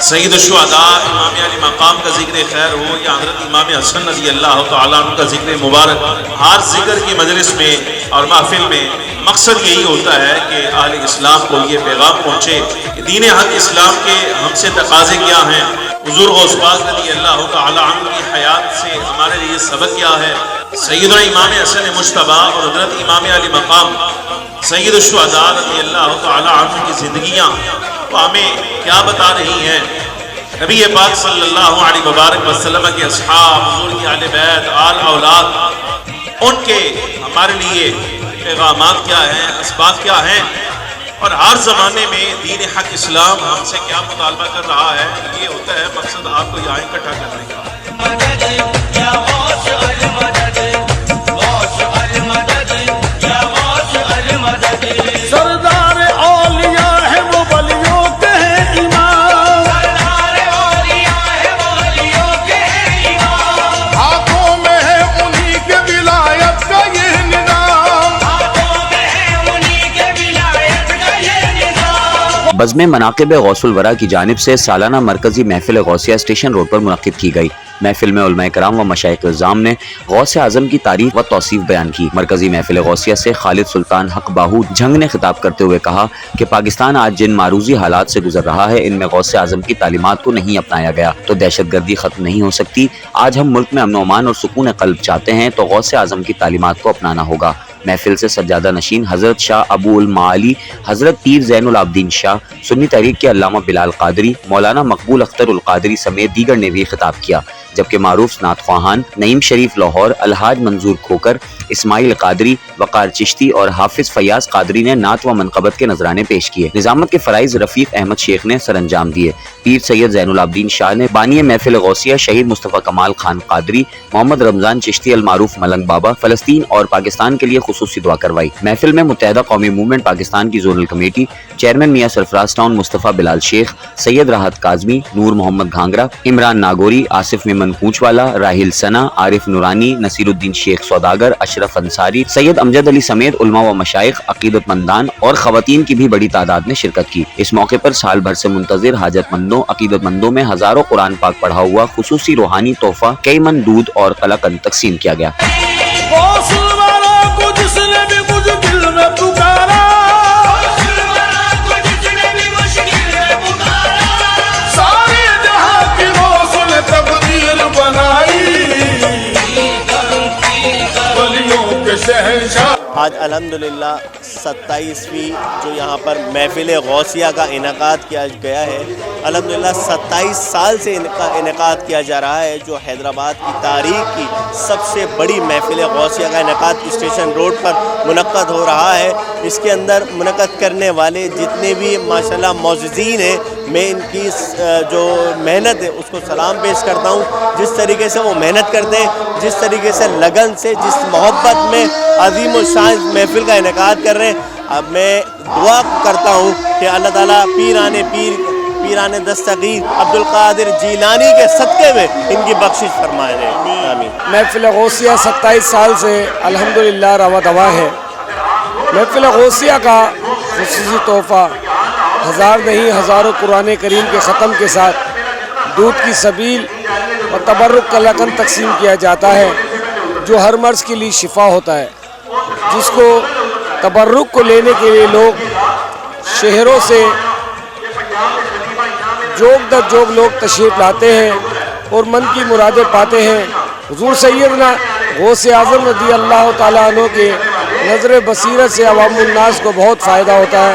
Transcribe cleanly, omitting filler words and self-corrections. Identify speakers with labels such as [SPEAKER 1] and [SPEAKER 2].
[SPEAKER 1] سید الشہداء امام علی مقام کا ذکر خیر ہو یا حضرت امام حسن رضی اللہ تعالیٰ عنہ کا ذکر مبارک، ہر ذکر کی مجلس میں اور محفل میں مقصد یہی ہوتا ہے کہ اہل اسلام کو یہ پیغام پہنچے کہ دین حق اسلام کے ہم سے تقاضے کیا ہیں، حضور غوث پاک رضی اللہ تعالیٰ عنہ کی حیات سے ہمارے لیے سبق کیا ہے، سیدنا امام حسن مجتبیٰ اور حضرت امام علی مقام سید الشہداء رضی اللہ تعالیٰ عنہ کی زندگیاں وہ ہمیں کیا بتا رہی ہیں، نبی پاک صلی اللہ علیہ وبارک وسلم کے اصحاب، حضور کی اہل بیت، آل اولاد، ان کے ہمارے لیے پیغامات کیا ہیں، اسباب کیا ہیں، اور ہر زمانے میں دین حق اسلام ہم سے کیا مطالبہ کر رہا ہے۔ یہ ہوتا ہے مقصد آپ کو یہاں اکٹھا کرنے کا۔
[SPEAKER 2] سردار اولیاء ہے وہ ولیوں کے ہیں امام، سردار اولیاء ہے وہ ولیوں کے ہیں امام، ہاتھوں میں ہے انہی کے ولایت کا یہ نظام، ہاتھوں میں ہے انہی کے ولایت کا یہ نظام۔
[SPEAKER 3] بزم مناقب غوث الورا کی جانب سے سالانہ مرکزی محفل غوثیہ اسٹیشن روڈ پر منعقد کی گئی۔ محفل میں علماء کرام و مشائخ اعظام نے غوث اعظم کی تعریف و توصیف بیان کی۔ مرکزی محفل غوثیہ سے خالد سلطان حق باہو جھنگ نے خطاب کرتے ہوئے کہا کہ پاکستان آج جن معروضی حالات سے گزر رہا ہے، ان میں غوث اعظم کی تعلیمات کو نہیں اپنایا گیا تو دہشت گردی ختم نہیں ہو سکتی۔ آج ہم ملک میں امن و امان اور سکون قلب چاہتے ہیں تو غوث اعظم کی تعلیمات کو اپنانا ہوگا۔ محفل سے سجادہ نشین حضرت شاہ ابو المعالی حضرت پیر زین العابدین شاہ، سنی تحریک کے علامہ بلال قادری، مولانا مقبول اختر القادری سمیت دیگر نے بھی خطاب کیا، جبکہ معروف نعت خواہان نعیم شریف لاہور، الحاج منظور کھوکر، اسماعیل قادری، وقار چشتی اور حافظ فیاض قادری نے نعت و منقبت کے نذرانے پیش کیے۔ نظامت کے فرائض رفیق احمد شیخ نے سر انجام دیے۔ پیر سید زین العابدین شاہ نے بانی محفل غوثیہ شہید مصطفیٰ کمال خان قادری، محمد رمضان چشتی المعروف ملنگ بابا، فلسطین اور پاکستان کے لیے خصوصی دعا کروائی۔ محفل میں متحدہ قومی موومنٹ پاکستان کی زونل کمیٹی چیئرمین میاں سرفراز ٹاؤن مصطفیٰ بلال شیخ، سید راحت کاظمی، نور محمد گھانگرہ، عمران ناگوری، آصف ممن پونچوالا، راہیل ثنا، عارف نورانی، نصیر الدین شیخ سوداگر، اشرف انصاری، سید امجد علی سمیت علماء و مشائخ، عقیدت مندان اور خواتین کی بھی بڑی تعداد نے شرکت کی۔ اس موقع پر سال بھر سے منتظر حاجت مندوں، عقیدت مندوں میں ہزاروں قرآن پاک پڑھا ہوا خصوصی روحانی تحفہ کئی من دودھ اور قلاقند تقسیم کیا گیا۔
[SPEAKER 4] آج الحمدللہ 27ویں جو یہاں پر محفل غوثیہ کا انعقاد کیا گیا ہے، الحمدللہ 27 سال سے انعقاد کیا جا رہا ہے، جو حیدرآباد کی تاریخ کی سب سے بڑی محفل غوثیہ کا انعقاد اسٹیشن روڈ پر منعقد ہو رہا ہے۔ اس کے اندر منعقد کرنے والے جتنے بھی ماشاءاللہ معززین ہیں، میں ان کی جو محنت ہے اس کو سلام پیش کرتا ہوں۔ جس طریقے سے وہ محنت کرتے ہیں، جس طریقے سے لگن سے، جس محبت میں عظیم الشان محفل کا انعقاد کر رہے ہیں، اب میں دعا کرتا ہوں کہ اللہ تعالیٰ پیران دستگیر عبدالقادر جیلانی کے صدقے میں ان کی بخشش فرمائے دیں، آمین۔
[SPEAKER 5] محفل غوثیہ 27 سال سے الحمدللہ رواں دواں ہے۔ محفل غوثیہ کا خصوصی تحفہ ہزار نہیں ہزاروں قرآن کریم کے ختم کے ساتھ دودھ کی سبیل اور تبرک کا لقن تقسیم کیا جاتا ہے، جو ہر مرض کے لیے شفا ہوتا ہے، جس کو تبرک کو لینے کے لیے لوگ شہروں سے جوگ در جوگ لوگ تشریف لاتے ہیں اور من کی مرادیں پاتے ہیں۔ حضور سیدنا غوث اعظم رضی اللہ تعالیٰ عنہ کے نظر بصیرت سے عوام الناس کو بہت فائدہ ہوتا ہے۔